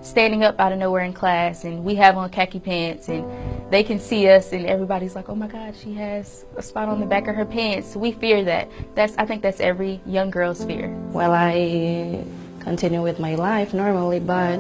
standing up out of nowhere in class and we have on khaki pants and they can see us and everybody's like, oh my God, she has a spot on the back of her pants. We fear that. I think that's every young girl's fear. Well, I continue with my life normally, but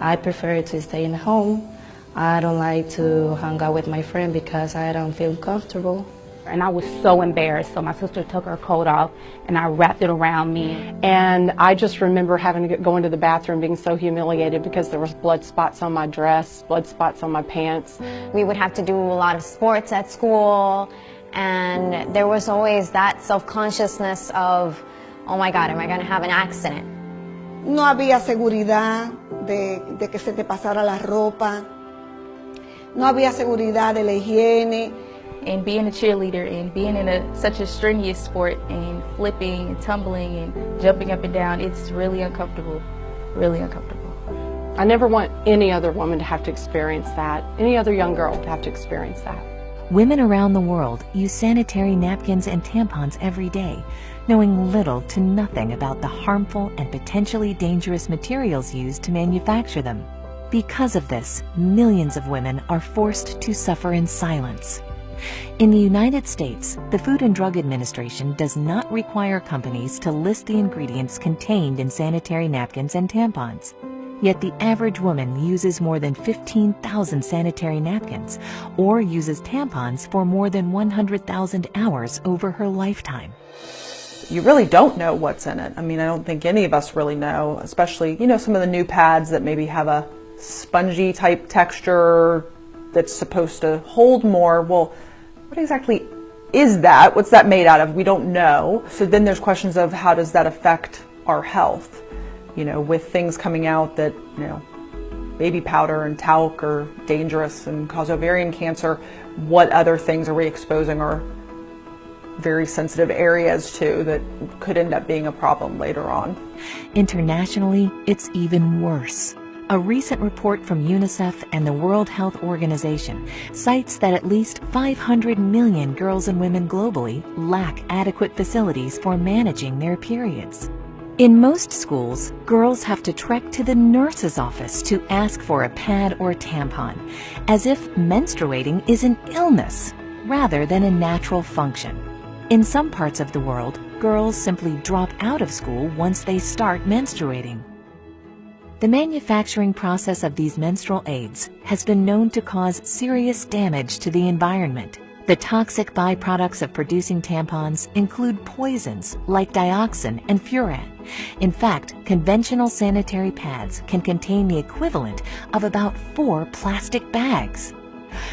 I prefer to stay in home. I don't like to hang out with my friend because I don't feel comfortable. And I was so embarrassed, so my sister took her coat off and I wrapped it around me. And I just remember having to go into the bathroom being so humiliated because there was blood spots on my dress, blood spots on my pants. We would have to do a lot of sports at school, and there was always that self-consciousness of, oh my God, am I going to have an accident? No había seguridad de que se te pasara la ropa. No había seguridad de la higiene. And being a cheerleader and being in such a strenuous sport and flipping and tumbling and jumping up and down, it's really uncomfortable, really uncomfortable. I never want any other woman to have to experience that, any other young girl to have to experience that. Women around the world use sanitary napkins and tampons every day, knowing little to nothing about the harmful and potentially dangerous materials used to manufacture them. Because of this, millions of women are forced to suffer in silence. In the United States, the Food and Drug Administration does not require companies to list the ingredients contained in sanitary napkins and tampons. Yet the average woman uses more than 15,000 sanitary napkins or uses tampons for more than 100,000 hours over her lifetime. You really don't know what's in it. I mean, I don't think any of us really know, especially, some of the new pads that maybe have a spongy type texture that's supposed to hold more. Well, what exactly is that? What's that made out of? We don't know. So then there's questions of how does that affect our health? With things coming out that, baby powder and talc are dangerous and cause ovarian cancer, what other things are we exposing our very sensitive areas to that could end up being a problem later on? Internationally, it's even worse. A recent report from UNICEF and the World Health Organization cites that at least 500 million girls and women globally lack adequate facilities for managing their periods. In most schools, girls have to trek to the nurse's office to ask for a pad or tampon, as if menstruating is an illness rather than a natural function. In some parts of the world, girls simply drop out of school once they start menstruating. The manufacturing process of these menstrual aids has been known to cause serious damage to the environment. The toxic byproducts of producing tampons include poisons like dioxin and furan. In fact, conventional sanitary pads can contain the equivalent of about 4 plastic bags.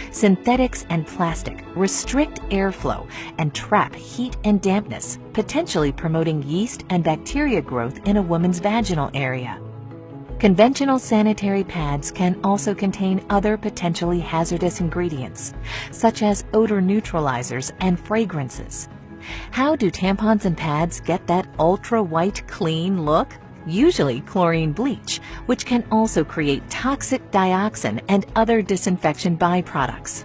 Synthetics and plastic restrict airflow and trap heat and dampness, potentially promoting yeast and bacteria growth in a woman's vaginal area. Conventional sanitary pads can also contain other potentially hazardous ingredients, such as odor neutralizers and fragrances. How do tampons and pads get that ultra-white clean look? Usually chlorine bleach, which can also create toxic dioxin and other disinfection byproducts.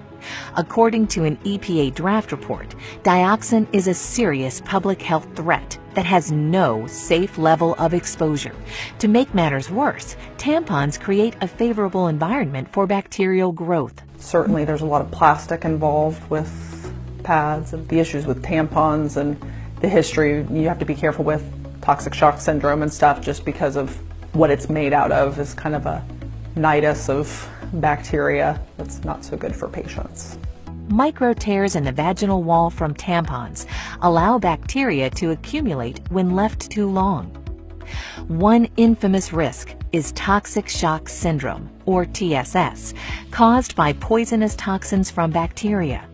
According to an EPA draft report, dioxin is a serious public health threat that has no safe level of exposure. To make matters worse, tampons create a favorable environment for bacterial growth. Certainly there's a lot of plastic involved with pads and the issues with tampons and the history. You have to be careful with toxic shock syndrome and stuff just because of what it's made out of is kind of a nidus of bacteria that's not so good for patients. Micro tears in the vaginal wall from tampons allow bacteria to accumulate when left too long. One infamous risk is toxic shock syndrome, or TSS, caused by poisonous toxins from bacteria.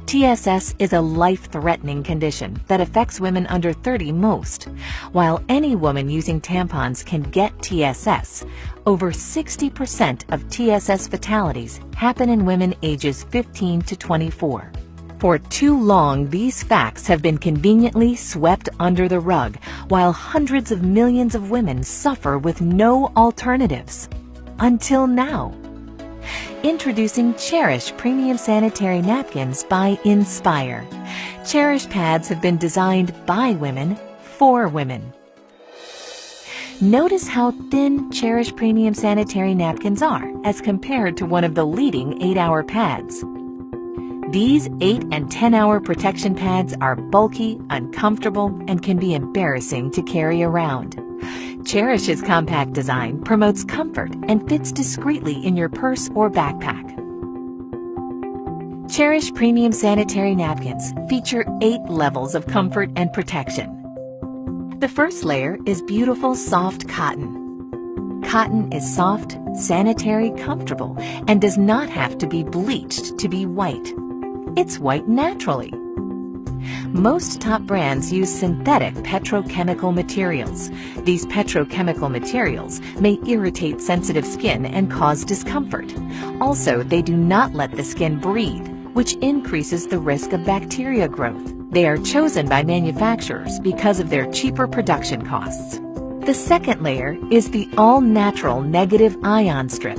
TSS is a life-threatening condition that affects women under 30 most. While any woman using tampons can get TSS, over 60% of TSS fatalities happen in women ages 15 to 24. For too long, these facts have been conveniently swept under the rug, while hundreds of millions of women suffer with no alternatives. Until now. Introducing Cherish Premium Sanitary Napkins by nSpire. Cherish pads have been designed by women for women. Notice how thin Cherish Premium Sanitary Napkins are as compared to one of the leading 8-hour pads. These 8 and 10-hour protection pads are bulky, uncomfortable, and can be embarrassing to carry around. Cherish's compact design promotes comfort and fits discreetly in your purse or backpack. Cherish Premium Sanitary Napkins feature 8 levels of comfort and protection. The first layer is beautiful, soft cotton. Cotton is soft, sanitary, comfortable, and does not have to be bleached to be white. It's white naturally. Most top brands use synthetic petrochemical materials. These petrochemical materials may irritate sensitive skin and cause discomfort. Also, they do not let the skin breathe, which increases the risk of bacteria growth. They are chosen by manufacturers because of their cheaper production costs. The second layer is the all-natural negative ion strip.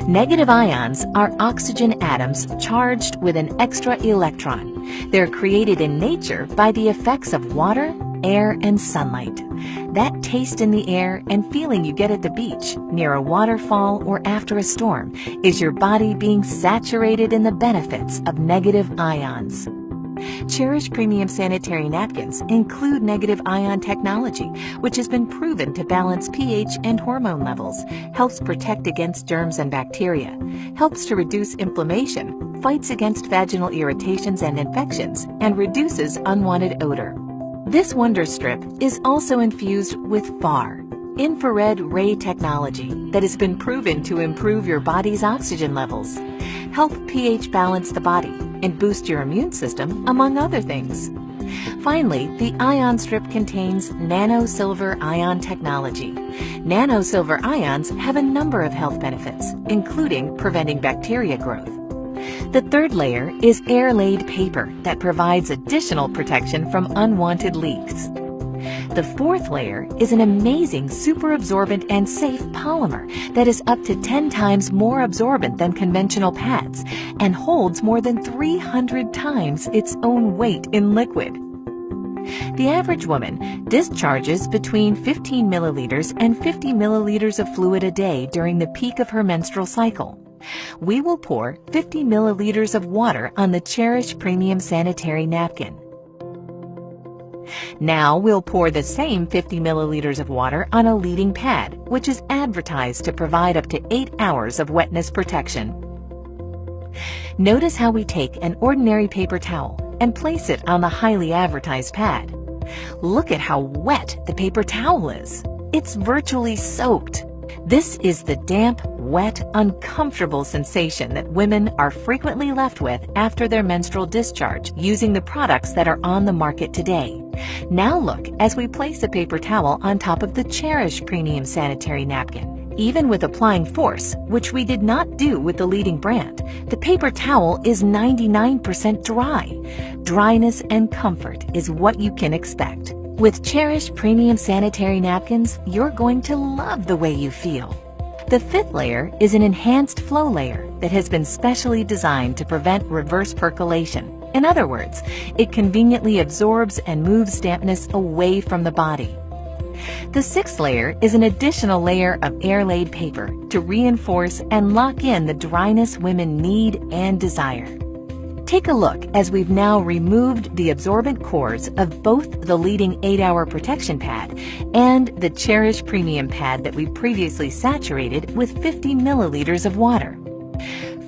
Negative ions are oxygen atoms charged with an extra electron. They're created in nature by the effects of water, air, and sunlight. That taste in the air and feeling you get at the beach, near a waterfall, or after a storm is your body being saturated in the benefits of negative ions. Cherish Premium Sanitary Napkins include negative ion technology, which has been proven to balance pH and hormone levels, helps protect against germs and bacteria, helps to reduce inflammation, fights against vaginal irritations and infections, and reduces unwanted odor. This wonder strip is also infused with FAR, infrared ray technology, that has been proven to improve your body's oxygen levels, help pH balance the body, and boost your immune system, among other things. Finally, the ion strip contains nano-silver ion technology. Nano-silver ions have a number of health benefits, including preventing bacteria growth. The third layer is air-laid paper that provides additional protection from unwanted leaks. The fourth layer is an amazing super absorbent and safe polymer that is up to 10 times more absorbent than conventional pads and holds more than 300 times its own weight in liquid. The average woman discharges between 15 milliliters and 50 milliliters of fluid a day during the peak of her menstrual cycle. We will pour 50 milliliters of water on the Cherish Premium Sanitary Napkin. Now we'll pour the same 50 milliliters of water on a leading pad, which is advertised to provide up to 8 hours of wetness protection. Notice how we take an ordinary paper towel and place it on the highly advertised pad. Look at how wet the paper towel is. It's virtually soaked. This is the damp, wet, uncomfortable sensation that women are frequently left with after their menstrual discharge using the products that are on the market today. Now look as we place a paper towel on top of the Cherish Premium Sanitary Napkin. Even with applying force, which we did not do with the leading brand, the paper towel is 99% dry. Dryness and comfort is what you can expect. With Cherish Premium Sanitary Napkins, you're going to love the way you feel. The fifth layer is an enhanced flow layer that has been specially designed to prevent reverse percolation. In other words, it conveniently absorbs and moves dampness away from the body. The sixth layer is an additional layer of air-laid paper to reinforce and lock in the dryness women need and desire. Take a look as we've now removed the absorbent cores of both the leading 8-hour protection pad and the Cherish Premium pad that we previously saturated with 50 milliliters of water.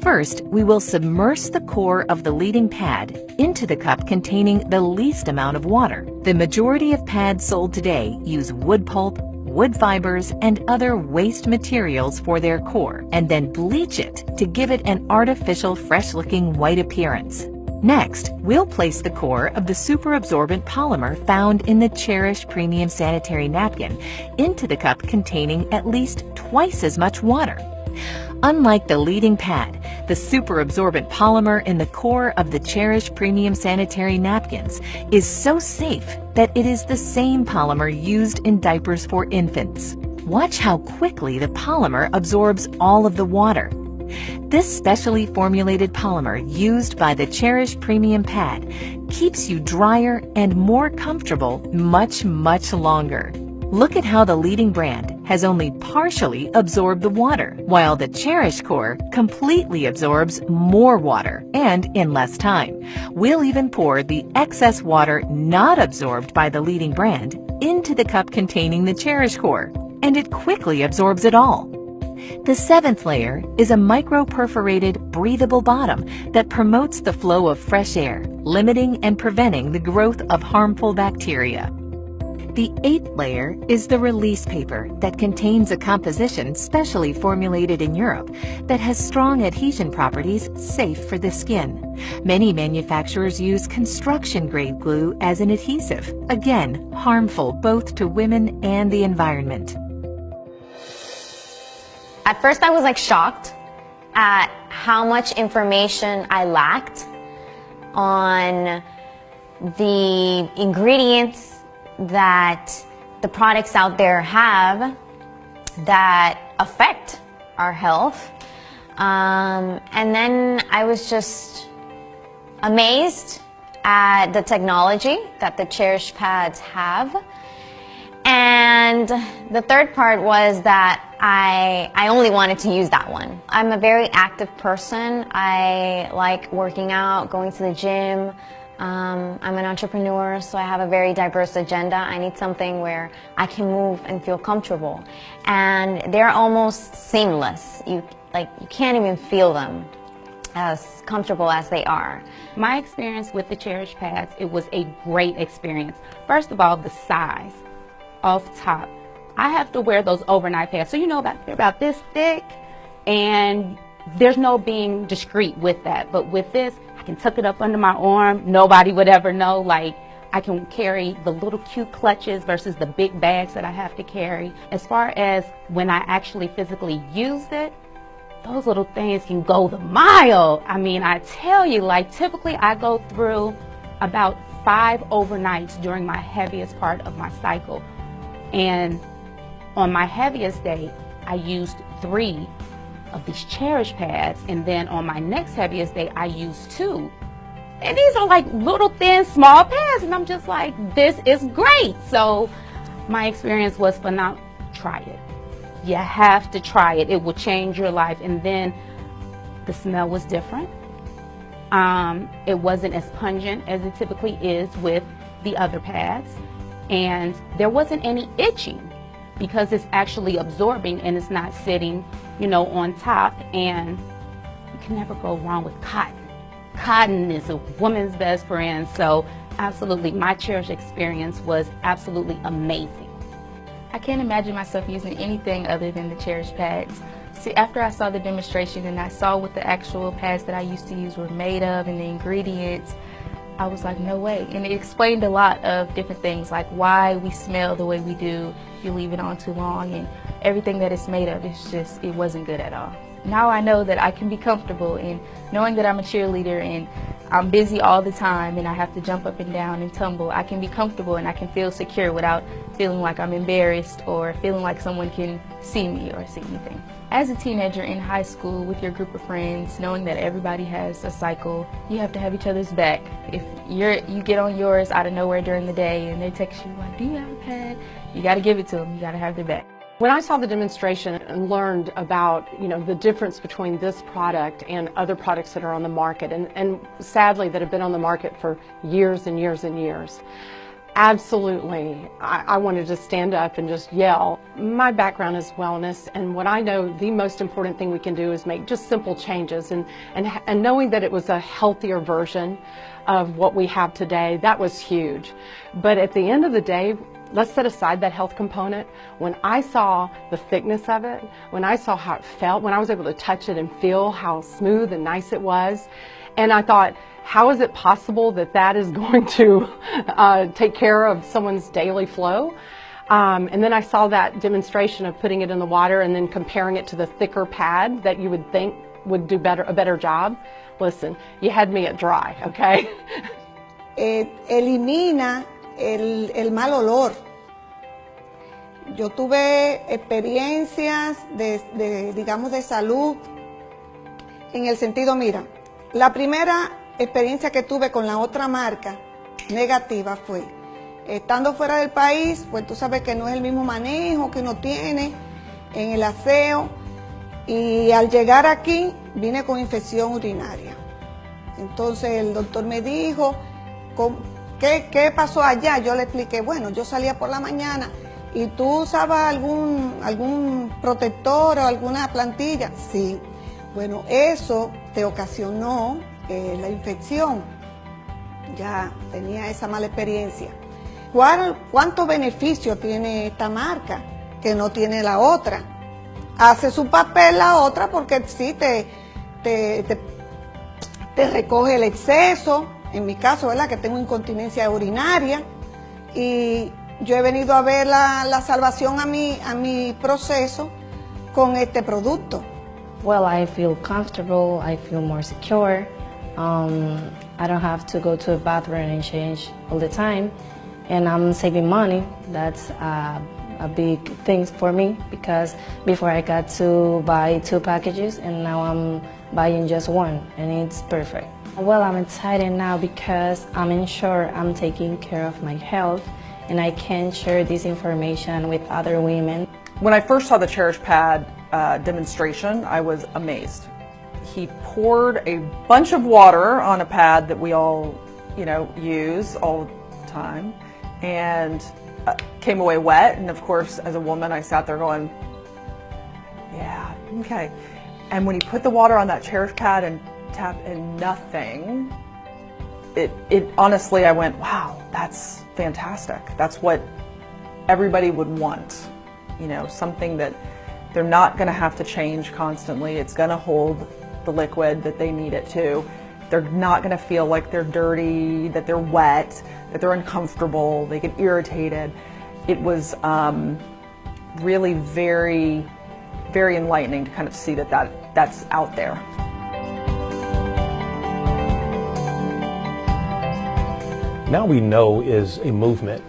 First, we will submerge the core of the leading pad into the cup containing the least amount of water. The majority of pads sold today use wood pulp, wood fibers, and other waste materials for their core, and then bleach it to give it an artificial, fresh-looking white appearance. Next, we'll place the core of the super absorbent polymer found in the Cherish Premium Sanitary Napkin into the cup containing at least twice as much water. Unlike the leading pad, the super absorbent polymer in the core of the Cherish Premium Sanitary Napkins is so safe that it is the same polymer used in diapers for infants. Watch how quickly the polymer absorbs all of the water. This specially formulated polymer used by the Cherish Premium pad keeps you drier and more comfortable much longer. Look at how the leading brand has only partially absorbed the water, while the Cherish core completely absorbs more water and in less time. We'll even pour the excess water not absorbed by the leading brand into the cup containing the Cherish core, and it quickly absorbs it all. The seventh layer is a micro-perforated, breathable bottom that promotes the flow of fresh air, limiting and preventing the growth of harmful bacteria. The eighth layer is the release paper that contains a composition specially formulated in Europe that has strong adhesion properties safe for the skin. Many manufacturers use construction-grade glue as an adhesive, again, harmful both to women and the environment. At first I was like shocked at how much information I lacked on the ingredients that the products out there have that affect our health. And then I was just amazed at the technology that the Cherish pads have. And the third part was that I only wanted to use that one. I'm a very active person. I like working out, going to the gym. I'm an entrepreneur, so I have a very diverse agenda. I need something where I can move and feel comfortable. And they're almost seamless. You can't even feel them as comfortable as they are. My experience with the Cherish pads, it was a great experience. First of all, the size. Off top, I have to wear those overnight pads, so you know they're about this thick, and there's no being discreet with that. But with this, I can tuck it up under my arm. Nobody would ever know. Like, I can carry the little cute clutches versus the big bags that I have to carry. As far as when I actually physically used it, those little things can go the mile. I mean, I tell you, like, typically I go through about 5 overnights during my heaviest part of my cycle. And on my heaviest day, I used 3 of these Cherish pads, and then on my next heaviest day, I used 2. And these are like little thin, small pads, and I'm just like, this is great. So my experience was phenomenal. Try it. You have to try it. It will change your life. And then the smell was different. It wasn't as pungent as it typically is with the other pads. And there wasn't any itching because it's actually absorbing and it's not sitting, you know, on top. And you can never go wrong with cotton. Cotton is a woman's best friend. So absolutely, my Cherish experience was absolutely amazing. I can't imagine myself using anything other than the Cherish pads. See, after I saw the demonstration and I saw what the actual pads that I used to use were made of and the ingredients, I was like, no way. And it explained a lot of different things, like why we smell the way we do if you leave it on too long, and everything that it's made of. It's just, it wasn't good at all. Now I know that I can be comfortable in knowing that I'm a cheerleader and I'm busy all the time and I have to jump up and down and tumble. I can be comfortable and I can feel secure without feeling like I'm embarrassed or feeling like someone can see me or see anything. As a teenager in high school with your group of friends, knowing that everybody has a cycle, you have to have each other's back. If you get on yours out of nowhere during the day and they text you like, do you have a pad? You got to give it to them. You got to have their back. When I saw the demonstration and learned about, you know, the difference between this product and other products that are on the market, and sadly that have been on the market for years and years and years, absolutely, I wanted to stand up and just yell. My background is wellness, and what I know the most important thing we can do is make just simple changes, and knowing that it was a healthier version of what we have today, that was huge. But at the end of the day, let's set aside that health component. When I saw the thickness of it, when I saw how it felt, when I was able to touch it and feel how smooth and nice it was, and I thought, how is it possible that that is going to take care of someone's daily flow? And then I saw that demonstration of putting it in the water and then comparing it to the thicker pad that you would think would do a better job. Listen, you had me at dry, okay? Elimina el mal olor. Yo tuve experiencias digamos, de salud en el sentido, mira, la primera experiencia que tuve con la otra marca negativa fue Estando fuera del país, pues tú sabes que no es el mismo manejo que uno tiene en el aseo. Y al llegar aquí, vine con infección urinaria. Entonces el doctor me dijo, ¿qué pasó allá? Yo le expliqué, bueno, yo salía por la mañana y tú usabas algún protector o alguna plantilla. Sí, bueno, eso te ocasionó la infección. Ya tenía esa mala experiencia. ¿Cuántos beneficios tiene esta marca que no tiene la otra? Hace su papel la otra porque sí te recoge el exceso, en mi caso, ¿verdad? Que tengo incontinencia urinaria, y yo he venido a ver la salvación a mi proceso con este producto. Well, I feel comfortable, I feel more secure. I don't have to go to a bathroom and change all the time, and I'm saving money. That's a big thing for me, because before I got to buy 2 packages and now I'm buying just 1, and it's perfect. Well, I'm excited now because I'm sure I'm taking care of my health and I can share this information with other women. When I first saw the Cherish pad demonstration, I was amazed. He poured a bunch of water on a pad that we all, use all the time, and came away wet. And of course, as a woman, I sat there going, yeah, okay. And when he put the water on that Cherish pad and tapped in nothing, it honestly, I went, wow, that's fantastic. That's what everybody would want. Something that they're not going to have to change constantly. It's going to hold the liquid that they need it to. They're not going to feel like they're dirty, that they're wet, that they're uncomfortable, they get irritated. It was really very, very enlightening to kind of see that's out there. Now We Know is a movement.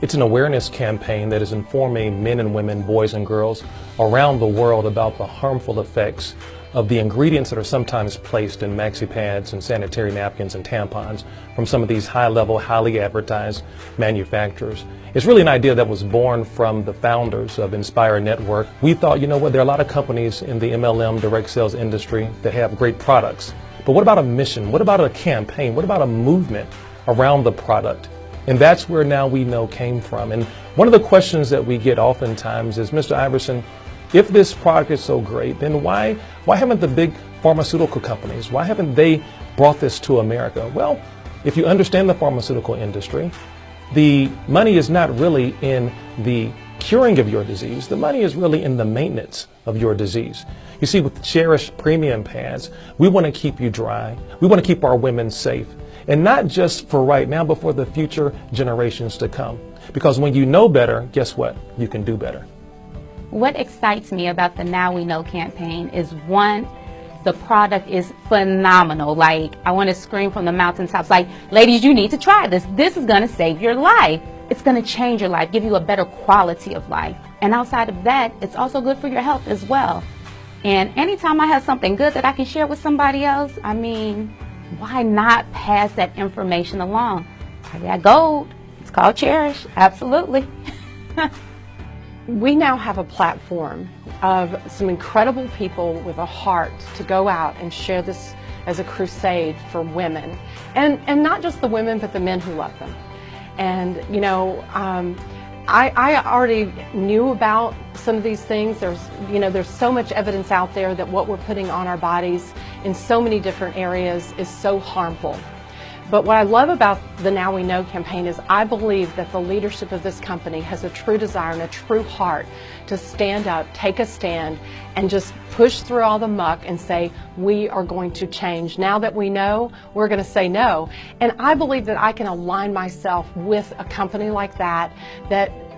It's an awareness campaign that is informing men and women, boys and girls around the world about the harmful effects of the ingredients that are sometimes placed in maxi pads and sanitary napkins and tampons from some of these high-level, highly advertised manufacturers. It's really an idea that was born from the founders of nSpire Network. We thought, there are a lot of companies in the MLM direct sales industry that have great products. But what about a mission? What about a campaign? What about a movement around the product? And that's where Now We Know came from. And one of the questions that we get oftentimes is, Mr. Iverson, if this product is so great, then why haven't the big pharmaceutical companies, why haven't they brought this to America? Well, if you understand the pharmaceutical industry, the money is not really in the curing of your disease. The money is really in the maintenance of your disease. You see, with the Cherish premium pads, we want to keep you dry. We want to keep our women safe. And not just for right now, but for the future generations to come. Because when you know better, guess what? You can do better. What excites me about the Now We Know campaign is, one, the product is phenomenal. Like, I want to scream from the mountaintops, like, ladies, you need to try this. This is going to save your life. It's going to change your life, give you a better quality of life. And outside of that, it's also good for your health as well. And anytime I have something good that I can share with somebody else, I mean, why not pass that information along? I got gold. It's called Cherish. Absolutely. We now have a platform of some incredible people with a heart to go out and share this as a crusade for women. And not just the women, but the men who love them. And, I already knew about some of these things. There's so much evidence out there that what we're putting on our bodies in so many different areas is so harmful. But what I love about the Now We Know campaign is I believe that the leadership of this company has a true desire and a true heart to stand up, take a stand, and just push through all the muck and say, we are going to change. Now that we know, we're going to say no. And I believe that I can align myself with a company like that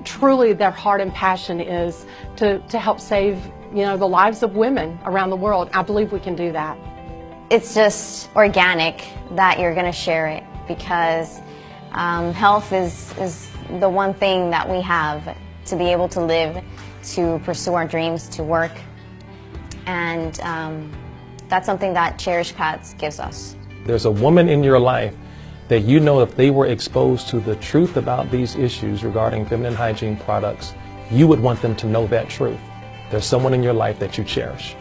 truly their heart and passion is to help save, the lives of women around the world. I believe we can do that. It's just organic that you're going to share it, because health is the one thing that we have to be able to live, to pursue our dreams, to work. And that's something that Cherish Pads gives us. There's a woman in your life that you know if they were exposed to the truth about these issues regarding feminine hygiene products, you would want them to know that truth. There's someone in your life that you cherish.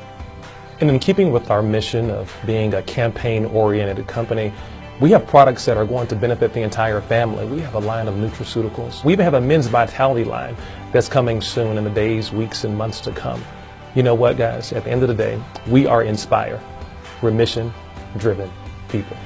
And in keeping with our mission of being a campaign-oriented company, we have products that are going to benefit the entire family. We have a line of nutraceuticals. We even have a men's vitality line that's coming soon in the days, weeks, and months to come. You know what, guys? At the end of the day, we are nSpire. We're mission-driven people.